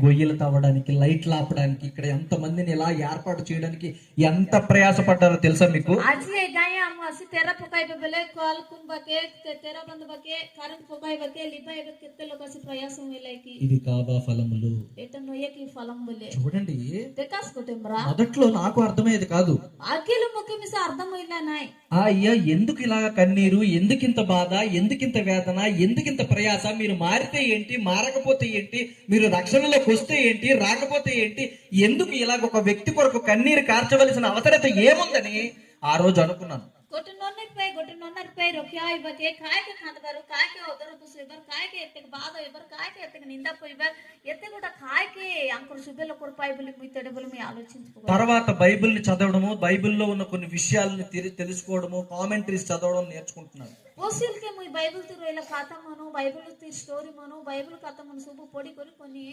గొయ్యలు తవ్వడానికి, లైట్లు ఆపడానికి, ఇక్కడ ఎంత మందిని ఇలా ఏర్పాటు చేయడానికి ఎంత ప్రయాసపడ్డారో తెలుసా మీకు? আজি গায়ে আমি আসি তেরা পকাইবে বেলে কল কুন বাকে তেরা బంద বাకే కరెంట్ పకాయిబకే లిపాయిబే కెత్తే లోక আসি ప్రయాసం వేలేకి ఇది కాబా ఫలములు. ఎట నొయ్యకి ఫలం బలే చూడండి, తెకాస్ కొటెంబ్రా మొదట్లో నాకు అర్థమయ్యేది కాదు. ఆకిలు ముఖ్య మిస అర్థమైలా నాయ్. అయ్యా, ఎందుకు ఇలాగ కన్నీరు, ఎందుకింత బాధ, ఎందుకింత వేదన, ఎందుకింత ప్రయాస? మీరు మారితే ఏంటి, మారకపోతే ఏంటి? మీరు రక్షణలోకి వస్తే ఏంటి, రాకపోతే ఏంటి? ఎందుకు ఇలాగ ఒక వ్యక్తి కొరకు కన్నీరు కార్చవలసిన అవసరత ఏముందని ఆ రోజు అనుకున్నాను. गोटे नन्नर पे रखिया इबके काय के खानदारो काय के उधर सुबेर काय के एते बाद इबर काय के एते निंदा पोइबर एते కూడా काय के అంకుర సుబెల కొరపాయి బలి ముయితడే బలి మీ ఆలోచించుకో. తర్వాత బైబిల్ ని చదవడము, బైబిల్లో ఉన్న కొన్ని విషయాలను తెలుసుకోవడము, కామెంటరీస్ చదవడం నేర్చుకుంటున్నాను. ఓసిల్ के मुई बाइबल ती रोइला खाता मनो बाइबल ती स्टोरी मनो बाइबल खाता मन सब पढी करी कोनी